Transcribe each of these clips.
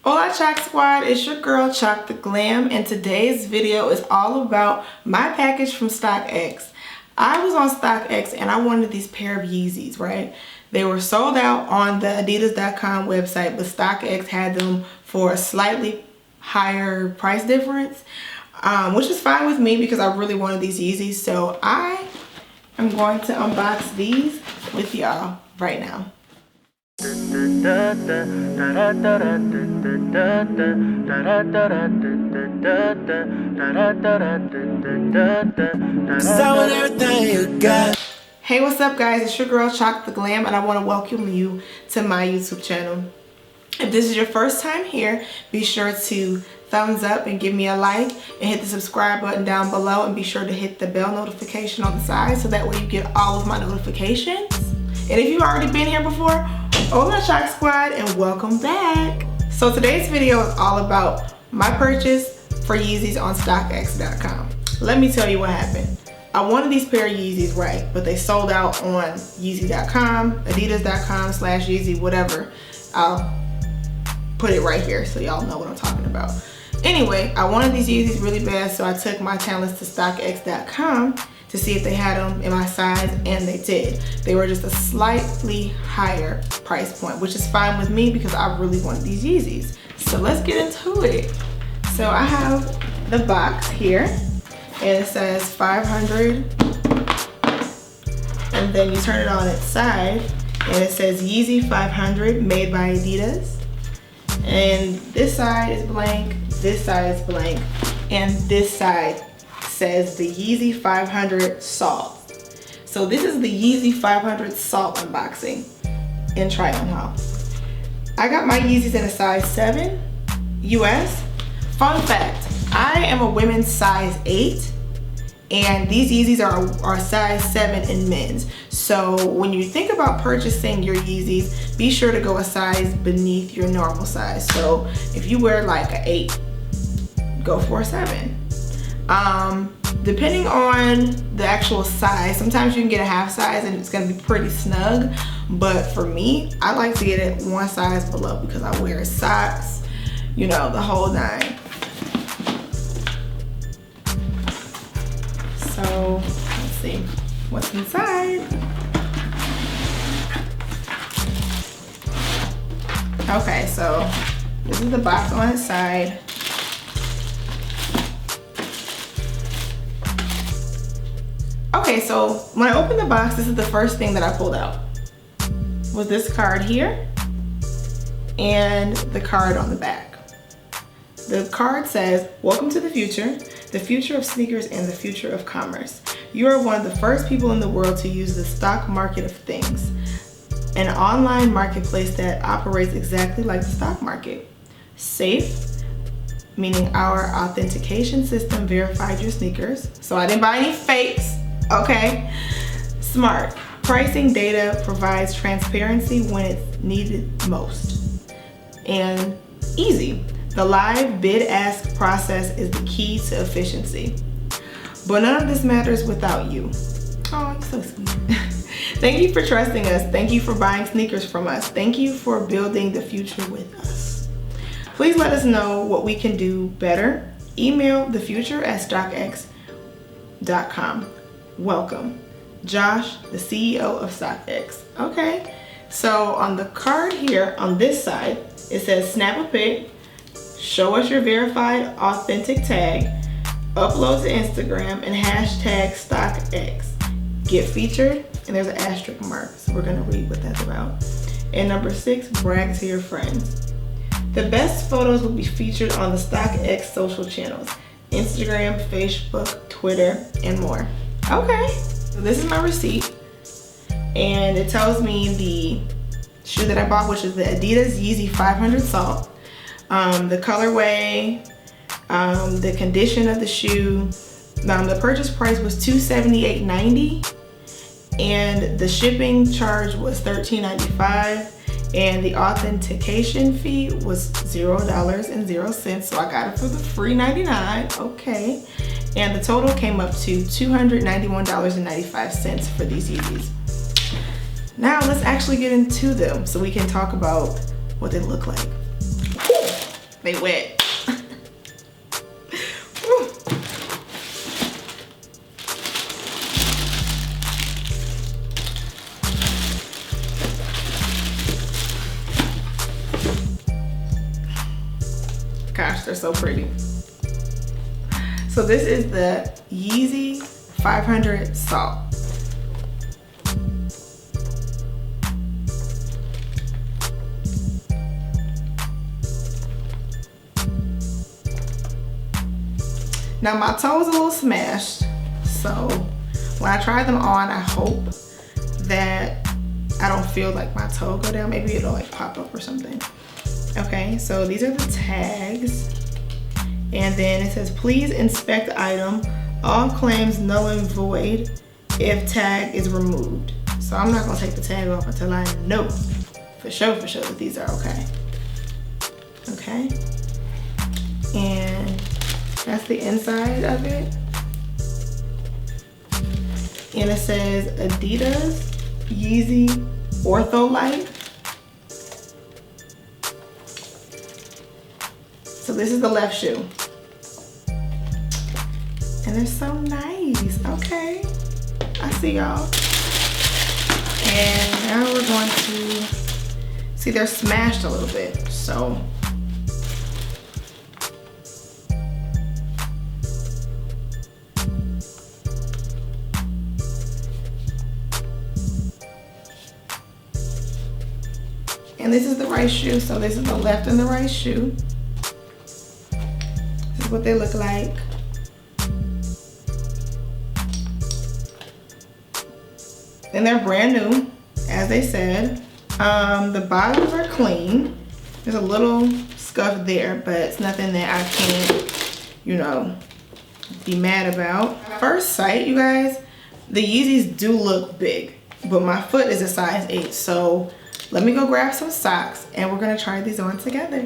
Hola Choc Squad, it's your girl Choc The Glam, and today's video is all about my package from StockX. I was on StockX and I wanted these pair of Yeezys, right? They were sold out on the adidas.com website, but StockX had them for a slightly higher price difference, which is fine with me because I really wanted these Yeezys. So I am going to unbox these with y'all right now. So hey, what's up guys, it's your girl Choc The Glam, and I want to welcome you to my YouTube channel. If this is your first time here, be sure to thumbs up and give me a like and hit the subscribe button down below, and be sure to hit the bell notification on the side so that way you get all of my notifications. And if you've already been here before, Hola Choc Squad and welcome back. So today's video is all about my purchase for Yeezys on StockX.com. Let me tell you what happened. I wanted these pair of Yeezys, right, but they sold out on Yeezy.com, adidas.com/Yeezy, whatever. I'll put it right here so y'all know what I'm talking about. Anyway, I wanted these Yeezys really bad, so I took my talents to StockX.com to see if they had them in my size, and they did. They were just a slightly higher price point, which is fine with me because I really wanted these Yeezys. So let's get into it. So I have the box here, and it says 500, and then you turn it on its side, and it says Yeezy 500 made by Adidas. And this side is blank, this side is blank, and this side says the Yeezy 500 Salt. So this is the Yeezy 500 Salt unboxing in TryOn haul. I got my Yeezys in a size 7 US. Fun fact, I am a women's size 8, and these Yeezys are size 7 in men's. So when you think about purchasing your Yeezys, be sure to go a size beneath your normal size. So if you wear like an 8, go for a 7. Depending on the actual size, sometimes you can get a half size and it's gonna be pretty snug, but for me, I like to get it one size below because I wear socks, you know, the whole nine. So let's see what's inside. Okay, so this is the box on its side. Okay, so when I opened the box, this is the first thing that I pulled out. Was this card here and the card on the back. The card says, "Welcome to the future of sneakers and the future of commerce. You are one of the first people in the world to use the stock market of things, an online marketplace that operates exactly like the stock market. Safe, meaning our authentication system verified your sneakers, so I didn't buy any fakes. Okay. Smart. Pricing data provides transparency when it's needed most. And easy. The live bid-ask process is the key to efficiency. But none of this matters without you." Oh, you're so sweet. "Thank you for trusting us. Thank you for buying sneakers from us. Thank you for building the future with us. Please let us know what we can do better. Email thefuture@stockx.com. Welcome, Josh, the CEO of StockX." Okay, so on the card here on this side, it says snap a pic, show us your verified authentic tag, upload to Instagram, and hashtag StockX. Get featured, and there's an asterisk mark, so we're gonna read what that's about. And number 6, brag to your friends. The best photos will be featured on the StockX social channels, Instagram, Facebook, Twitter, and more. Okay, so this is my receipt, and it tells me the shoe that I bought, which is the Adidas Yeezy 500 Salt, the colorway, the condition of the shoe. The purchase price was $278.90, and the shipping charge was $13.95, and the authentication fee was $0.00, so I got it for the free 99. Okay. And the total came up to $291.95 for these Yeezys. Now let's actually get into them so we can talk about what they look like. They wet. Gosh, they're so pretty. So this is the Yeezy 500 Salt. Now my toe is a little smashed, so when I try them on, I hope that I don't feel like my toe go down. Maybe it'll like pop up or something. Okay, so these are the tags. And then it says, please inspect item. All claims null and void if tag is removed. So I'm not gonna take the tag off until I know for sure that these are okay. Okay, and that's the inside of it. And it says Adidas Yeezy Ortho Light. So this is the left shoe. And they're so nice. Okay, I see y'all. And now we're going to see, they're smashed a little bit. So and this is the right shoe. So this is the left and the right shoe. This is what they look like. And they're brand new, as they said. The bottoms are clean. There's a little scuff there, but it's nothing that I can't, you know, be mad about. First sight, you guys, the Yeezys do look big, but my foot is a size 8, so let me go grab some socks and we're gonna try these on together.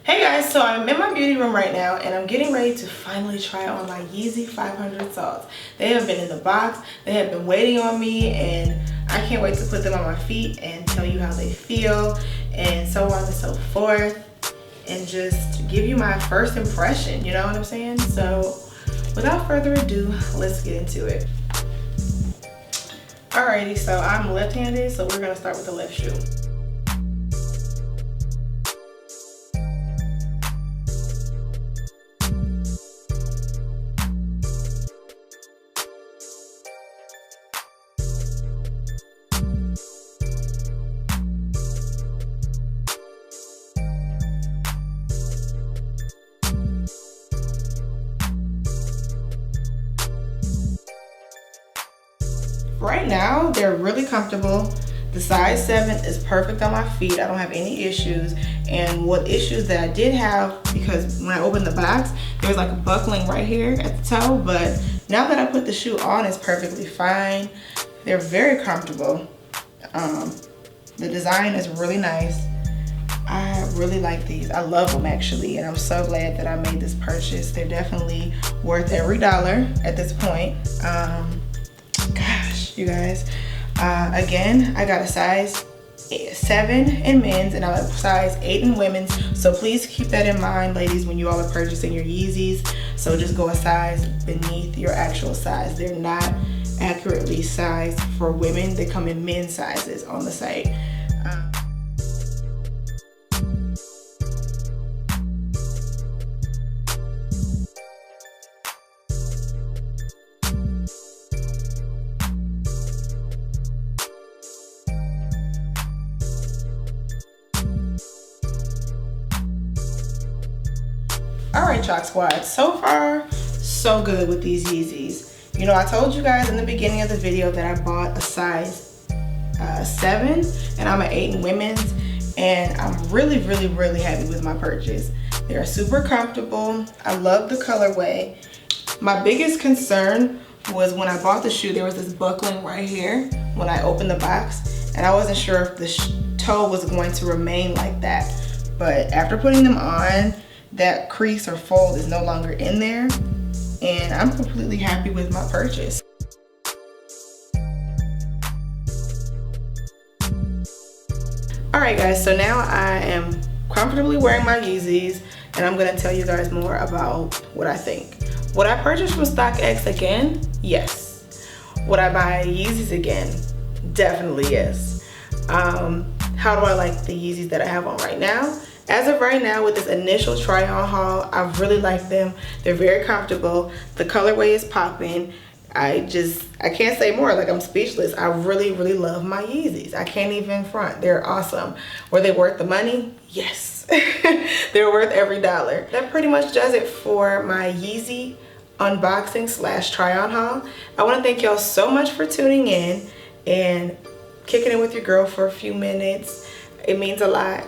Hey guys, so I'm in my beauty room right now and I'm getting ready to finally try on my Yeezy 500 Salts. They have been in the box, they have been waiting on me, and I can't wait to put them on my feet and tell you how they feel and so on and so forth, and just give you my first impression, you know what I'm saying? So without further ado, let's get into it. Alrighty, so I'm left-handed, so we're gonna start with the left shoe. Right now, they're really comfortable. The size 7 is perfect on my feet. I don't have any issues. And what issues that I did have, because when I opened the box, there was like a buckling right here at the toe, but now that I put the shoe on, it's perfectly fine. They're very comfortable. The design is really nice. I really like these. I love them actually, and I'm so glad that I made this purchase. They're definitely worth every dollar at this point. Gosh, you guys. Again, I got a size 7 in men's and I'm a size 8 in women's. So please keep that in mind, ladies, when you all are purchasing your Yeezys. So just go a size beneath your actual size. They're not accurately sized for women. They come in men's sizes on the site. Alright, Choc Squad, so far so good with these Yeezys. You know, I told you guys in the beginning of the video that I bought a size 7 and I'm an 8 in women's, and I'm really happy with my purchase. They're super comfortable. I love the colorway. My biggest concern was when I bought the shoe, there was this buckling right here when I opened the box, and I wasn't sure if the toe was going to remain like that. But after putting them on, that crease or fold is no longer in there, and I'm completely happy with my purchase. Alright guys, so now I am comfortably wearing my Yeezys. and I'm gonna tell you guys more about what I think. Would I purchase from StockX again? Yes. Would I buy Yeezys again? Definitely yes. How do I like the Yeezys that I have on right now? As of right now, with this initial try-on haul, I really like them. They're very comfortable. The colorway is popping. I can't say more. Like, I'm speechless. I really, really love my Yeezys. I can't even front. They're awesome. Were they worth the money? Yes. They're worth every dollar. That pretty much does it for my Yeezy unboxing / try-on haul. I want to thank y'all so much for tuning in and kicking it with your girl for a few minutes. It means a lot.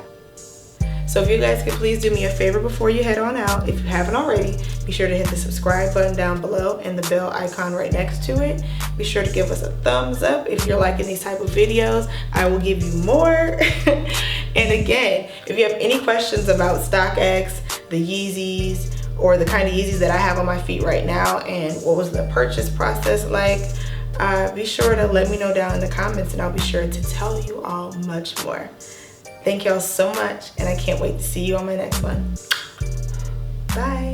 So if you guys could please do me a favor before you head on out, if you haven't already, be sure to hit the subscribe button down below and the bell icon right next to it. Be sure to give us a thumbs up if you're liking these type of videos. I will give you more. And again, if you have any questions about StockX, the Yeezys, or the kind of Yeezys that I have on my feet right now and what was the purchase process like, be sure to let me know down in the comments and I'll be sure to tell you all much more. Thank y'all so much, and I can't wait to see you on my next one. Bye.